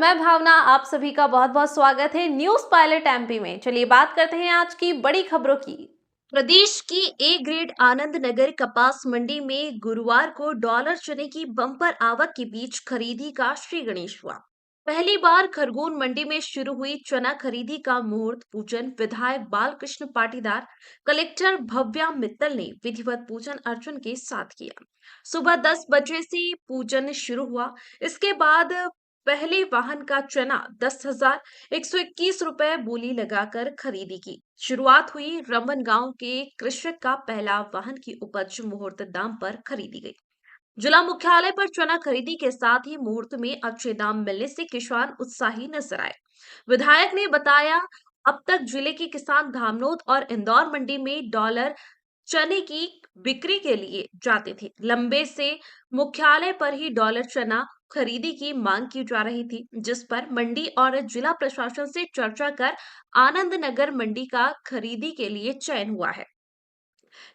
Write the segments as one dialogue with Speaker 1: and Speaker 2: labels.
Speaker 1: मैं भावना, आप सभी का बहुत बहुत स्वागत है न्यूज पायलट एमपी में। चलिए बात करते हैं आज की बड़ी खबरों की। प्रदेश की ए ग्रेड आनंद नगर कपास मंडी में गुरुवार को डॉलर चने की बम्पर आवक के बीच खरीदी का श्री गणेश हुआ। पहली बार खरगोन मंडी में शुरू हुई चना खरीदी का मुहूर्त पूजन विधायक बालकृष्ण पाटीदार, कलेक्टर भव्या मित्तल ने विधिवत पूजन अर्चन के साथ किया। सुबह 10 बजे से पूजन शुरू हुआ। इसके बाद पहले वाहन का चना 10,121 रुपए बोली लगाकर खरीदी की शुरुआत हुई। रमन गांव के कृषक का पहला वाहन की उपज मुहूर्त दाम पर खरीदी गई। जिला मुख्यालय पर चना खरीदी के साथ ही मुहूर्त में अच्छे दाम मिलने से किसान उत्साही नजर आए। विधायक ने बताया, अब तक जिले के किसान धामनोद और इंदौर मंडी में डॉलर चने की बिक्री के लिए जाते थे। लंबे से मुख्यालय पर ही डॉलर चना खरीदी की मांग की जा रही थी, जिस पर मंडी और जिला प्रशासन से चर्चा कर आनंद नगर मंडी का खरीदी के लिए चयन हुआ है।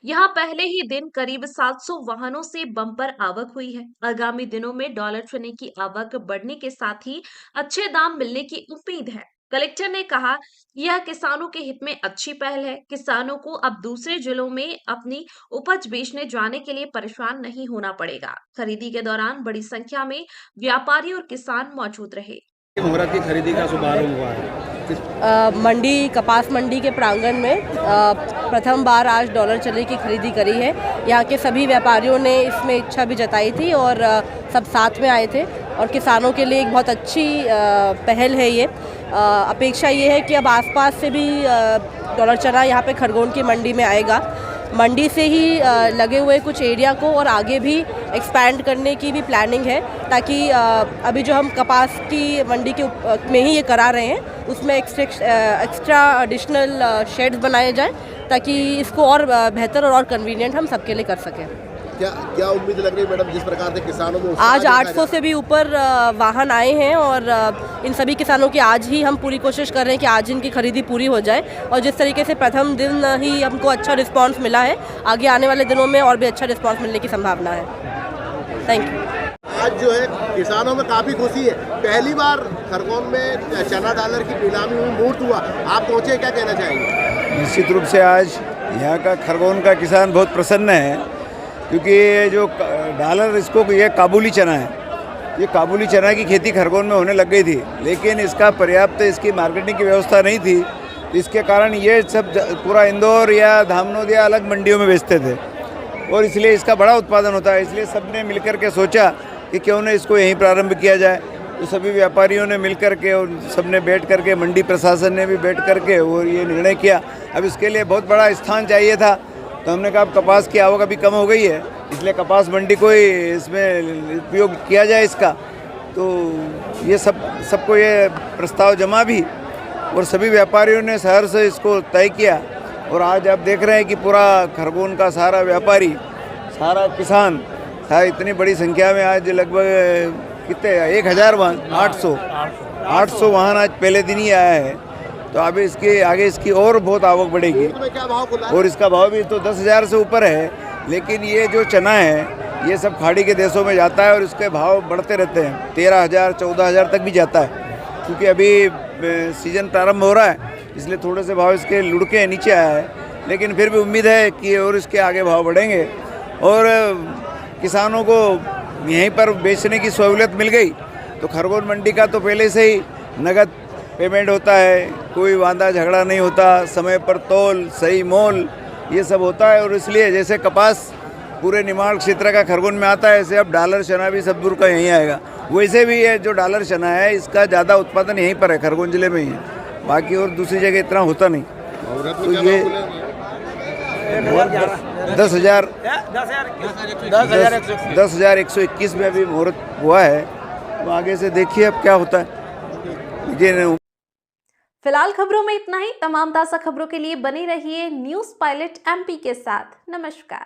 Speaker 1: यहाँ पहले ही दिन करीब 700 वाहनों से बम्पर आवक हुई है। आगामी दिनों में डॉलर चने की आवक बढ़ने के साथ ही अच्छे दाम मिलने की उम्मीद है। कलेक्टर ने कहा, यह किसानों के हित में अच्छी पहल है। किसानों को अब दूसरे जिलों में अपनी उपज बेचने जाने के लिए परेशान नहीं होना पड़ेगा। खरीदी के दौरान बड़ी संख्या में व्यापारी और किसान मौजूद रहे।
Speaker 2: मुहूर्त की खरीदी का शुभारंभ हुआ है।
Speaker 3: मंडी कपास मंडी के प्रांगण में प्रथम बार आज डॉलर चने की खरीदी करी है। यहाँ के सभी व्यापारियों ने इसमें इच्छा भी जताई थी और सब साथ में आए थे और किसानों के लिए एक बहुत अच्छी पहल है ये। अपेक्षा ये है कि अब आसपास से भी डॉलर चना यहाँ पे खरगोन की मंडी में आएगा। मंडी से ही लगे हुए कुछ एरिया को और आगे भी एक्सपैंड करने की भी प्लानिंग है, ताकि अभी जो हम कपास की मंडी के में ही ये करा रहे हैं उसमें एक्स्ट्रा एडिशनल शेड्स बनाए जाएं, ताकि इसको और बेहतर और कन्वीनियंट हम सबके लिए कर सकें।
Speaker 2: क्या उम्मीद लग रही है मैडम, जिस प्रकार से किसानों में
Speaker 3: आज 800 से भी ऊपर वाहन आए हैं और इन सभी किसानों की आज ही हम पूरी कोशिश कर रहे हैं कि आज इनकी खरीदी पूरी हो जाए। और जिस तरीके से प्रथम दिन ही हमको अच्छा रिस्पांस मिला है, आगे आने वाले दिनों में और भी अच्छा रिस्पांस मिलने की संभावना है। Thank you.
Speaker 2: आज जो है किसानों में काफी खुशी है। पहली बार खरगोन में चना डॉलर की नीलामी हुई, मुहूर्त हुआ, आप पहुँचे, क्या कहना चाहेंगे?
Speaker 4: निश्चित रूप से आज यहाँ का खरगोन का किसान बहुत प्रसन्न है, क्योंकि ये जो डॉलर इसको ये काबुली चना है, ये काबुली चना की खेती खरगोन में होने लग गई थी, लेकिन इसका पर्याप्त इसकी मार्केटिंग की व्यवस्था नहीं थी। इसके कारण ये सब पूरा इंदौर या धामनोद या अलग मंडियों में बेचते थे और इसलिए इसका बड़ा उत्पादन होता है। इसलिए सबने मिलकर के सोचा कि क्यों न इसको यहीं प्रारंभ किया जाए। तो सभी व्यापारियों ने मिलकर के और सबने बैठ कर के, मंडी प्रशासन ने भी बैठ कर के और ये निर्णय किया। अब इसके लिए बहुत बड़ा स्थान चाहिए था, तो हमने कहा कपास की आवक अभी कम हो गई है, इसलिए कपास मंडी को ही इसमें उपयोग किया जाए इसका। तो ये सबको ये प्रस्ताव जमा भी और सभी व्यापारियों ने सहर्ष से इसको तय किया। और आज आप देख रहे हैं कि पूरा खरगोन का सारा व्यापारी, सारा किसान, इतनी बड़ी संख्या में आज लगभग कितने 1000 वाहन, 800 वाहन आज पहले दिन ही आया है। तो अभी इसके आगे इसकी और बहुत आवक बढ़ेगी और इसका भाव भी तो 10,000 से ऊपर है। लेकिन ये जो चना है ये सब खाड़ी के देशों में जाता है और इसके भाव बढ़ते रहते हैं, 13,000 14,000 तक भी जाता है। क्योंकि अभी सीजन प्रारंभ हो रहा है, इसलिए थोड़े से भाव इसके लुढ़के नीचे आया है, लेकिन फिर भी उम्मीद है कि और इसके आगे भाव बढ़ेंगे और किसानों को यहीं पर बेचने की सहूलियत मिल गई। तो खरगोन मंडी का तो पहले से ही नगद पेमेंट होता है, कोई वादा झगड़ा नहीं होता, समय पर तौल सही मोल ये सब होता है। और इसलिए जैसे कपास पूरे निमाड़ क्षेत्र का खरगोन में आता है, ऐसे अब डॉलर चना भी सब दूर का यहीं आएगा। वैसे भी ये जो डॉलर चना है इसका ज़्यादा उत्पादन यहीं पर है, खरगोन जिले में ही है, बाकी और दूसरी जगह इतना होता नहीं। तो ये 10,121 में अभी मुहूर्त हुआ है। तो आगे से देखिए अब क्या होता है।
Speaker 1: फिलहाल खबरों में इतना ही। तमाम ताज़ा खबरों के लिए बने रहिए न्यूज पायलट एमपी के साथ। नमस्कार।